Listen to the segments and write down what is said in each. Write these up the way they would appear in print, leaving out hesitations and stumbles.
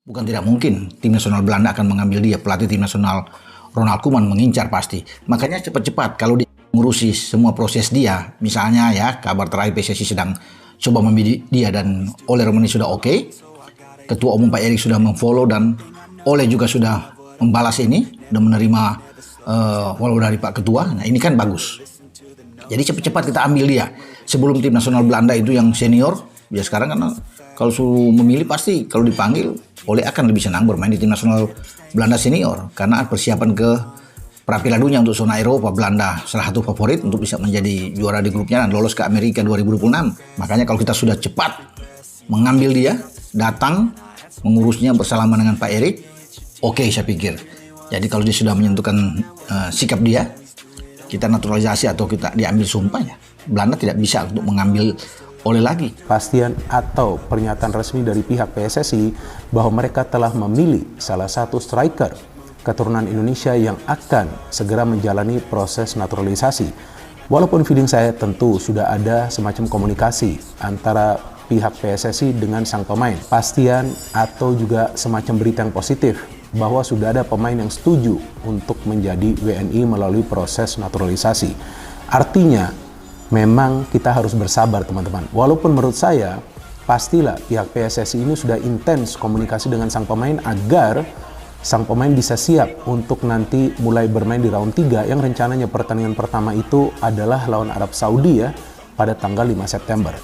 Bukan tidak mungkin tim nasional Belanda akan mengambil dia. Pelatih tim nasional Ronald Koeman mengincar pasti. Makanya cepat-cepat kalau dia mengurusi semua proses dia. Misalnya ya, kabar terakhir PSSI sedang coba membidik dia dan Ole Romani sudah oke. Ketua Umum Pak Erik sudah memfollow dan Ole juga sudah membalas ini dan menerima walau dari Pak Ketua. Nah ini kan bagus. Jadi cepat-cepat kita ambil dia. Sebelum tim nasional Belanda itu yang senior, ya sekarang kan kalau suruh memilih pasti kalau dipanggil Ole akan lebih senang bermain di tim nasional Belanda senior karena persiapan ke Piala Dunia untuk zona Eropa. Belanda salah satu favorit untuk bisa menjadi juara di grupnya dan lolos ke Amerika 2026. Makanya kalau kita sudah cepat mengambil dia, datang mengurusnya bersalaman dengan Pak Erik, oke, saya pikir. Jadi kalau dia sudah menyentuhkan sikap dia, kita naturalisasi atau kita diambil sumpah ya, Belanda tidak bisa untuk mengambil Ole lagi. Pastian atau pernyataan resmi dari pihak PSSI bahwa mereka telah memilih salah satu striker keturunan Indonesia yang akan segera menjalani proses naturalisasi. Walaupun feeling saya tentu sudah ada semacam komunikasi antara pihak PSSI dengan sang pemain. Pastian atau juga semacam berita yang positif bahwa sudah ada pemain yang setuju untuk menjadi WNI melalui proses naturalisasi. Artinya, memang kita harus bersabar teman-teman. Walaupun menurut saya, pastilah pihak PSSI ini sudah intens komunikasi dengan sang pemain agar sang pemain bisa siap untuk nanti mulai bermain di round 3 yang rencananya pertandingan pertama itu adalah lawan Arab Saudi ya pada tanggal 5 September.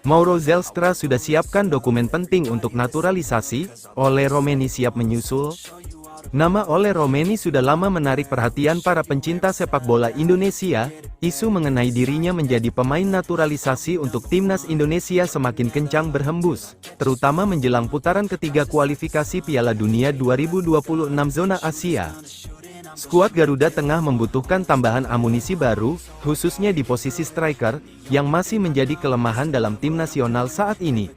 Mauro Zelstra sudah siapkan dokumen penting untuk naturalisasi, Ole Romani siap menyusul. Nama Ole Romani sudah lama menarik perhatian para pencinta sepak bola Indonesia. Isu mengenai dirinya menjadi pemain naturalisasi untuk timnas Indonesia semakin kencang berhembus, terutama menjelang putaran ketiga kualifikasi Piala Dunia 2026 zona Asia. Skuad Garuda tengah membutuhkan tambahan amunisi baru, khususnya di posisi striker, yang masih menjadi kelemahan dalam tim nasional saat ini.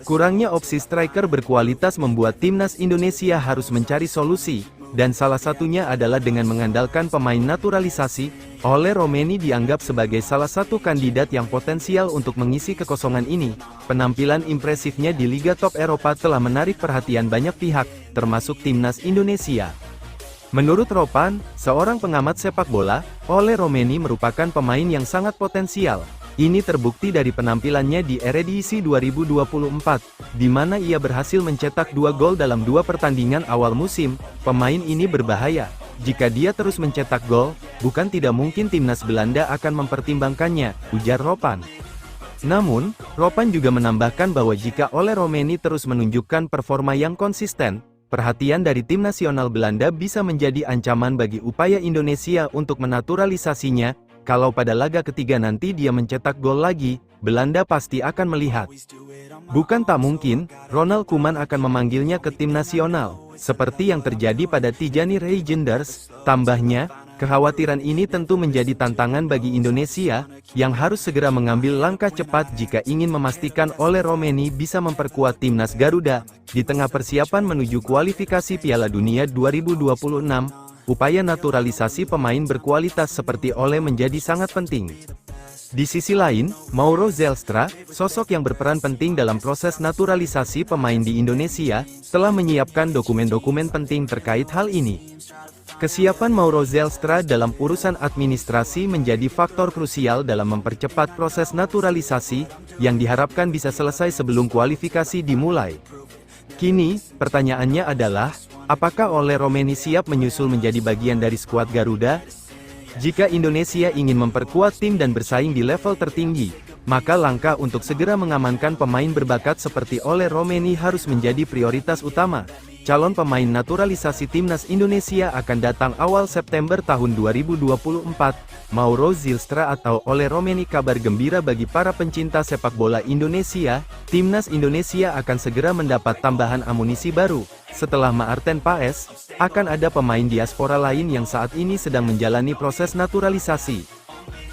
Kurangnya opsi striker berkualitas membuat timnas Indonesia harus mencari solusi, dan salah satunya adalah dengan mengandalkan pemain naturalisasi. Ole Romani dianggap sebagai salah satu kandidat yang potensial untuk mengisi kekosongan ini. Penampilan impresifnya di Liga Top Eropa telah menarik perhatian banyak pihak, termasuk timnas Indonesia. Menurut Ropan, seorang pengamat sepak bola, Ole Romani merupakan pemain yang sangat potensial. Ini terbukti dari penampilannya di Eredivisie 2024, di mana ia berhasil mencetak 2 gol dalam 2 pertandingan awal musim. Pemain ini berbahaya. Jika dia terus mencetak gol, bukan tidak mungkin timnas Belanda akan mempertimbangkannya, ujar Ropan. Namun, Ropan juga menambahkan bahwa jika Ole Romani terus menunjukkan performa yang konsisten, perhatian dari tim nasional Belanda bisa menjadi ancaman bagi upaya Indonesia untuk menaturalisasinya. Kalau pada laga ketiga nanti dia mencetak gol lagi, Belanda pasti akan melihat. Bukan tak mungkin, Ronald Koeman akan memanggilnya ke tim nasional, seperti yang terjadi pada Tijani Reijenders. Tambahnya, kekhawatiran ini tentu menjadi tantangan bagi Indonesia, yang harus segera mengambil langkah cepat jika ingin memastikan Ole Romani bisa memperkuat timnas Garuda. Di tengah persiapan menuju kualifikasi Piala Dunia 2026, upaya naturalisasi pemain berkualitas seperti Ole menjadi sangat penting. Di sisi lain, Mauro Zelstra, sosok yang berperan penting dalam proses naturalisasi pemain di Indonesia, telah menyiapkan dokumen-dokumen penting terkait hal ini. Kesiapan Mauro Zelstra dalam urusan administrasi menjadi faktor krusial dalam mempercepat proses naturalisasi, yang diharapkan bisa selesai sebelum kualifikasi dimulai. Kini, pertanyaannya adalah, apakah Ole Romani siap menyusul menjadi bagian dari skuad Garuda? Jika Indonesia ingin memperkuat tim dan bersaing di level tertinggi, maka langkah untuk segera mengamankan pemain berbakat seperti Ole Romani harus menjadi prioritas utama. Calon pemain naturalisasi timnas Indonesia akan datang awal September tahun 2024. Mauro Zelstra atau Ole Romani. Kabar gembira bagi para pencinta sepak bola Indonesia, timnas Indonesia akan segera mendapat tambahan amunisi baru. Setelah Maarten Paes, akan ada pemain diaspora lain yang saat ini sedang menjalani proses naturalisasi.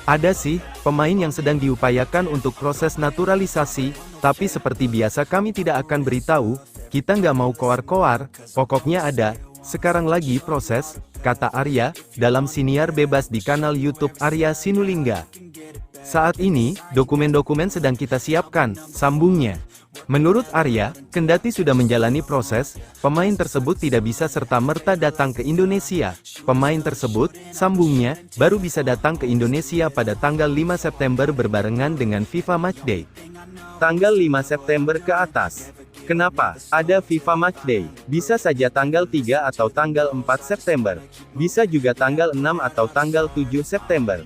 Ada sih, pemain yang sedang diupayakan untuk proses naturalisasi, tapi seperti biasa kami tidak akan beritahu, kita nggak mau koar-koar, pokoknya ada, sekarang lagi proses, kata Arya, dalam siniar bebas di kanal YouTube Arya Sinulinga. Saat ini, dokumen-dokumen sedang kita siapkan, sambungnya. Menurut Arya, kendati sudah menjalani proses, pemain tersebut tidak bisa serta-merta datang ke Indonesia. Pemain tersebut, sambungnya, baru bisa datang ke Indonesia pada tanggal 5 September berbarengan dengan FIFA Matchday. Tanggal 5 September ke atas. Kenapa ada FIFA Matchday? Bisa saja tanggal 3 atau tanggal 4 September. Bisa juga tanggal 6 atau tanggal 7 September.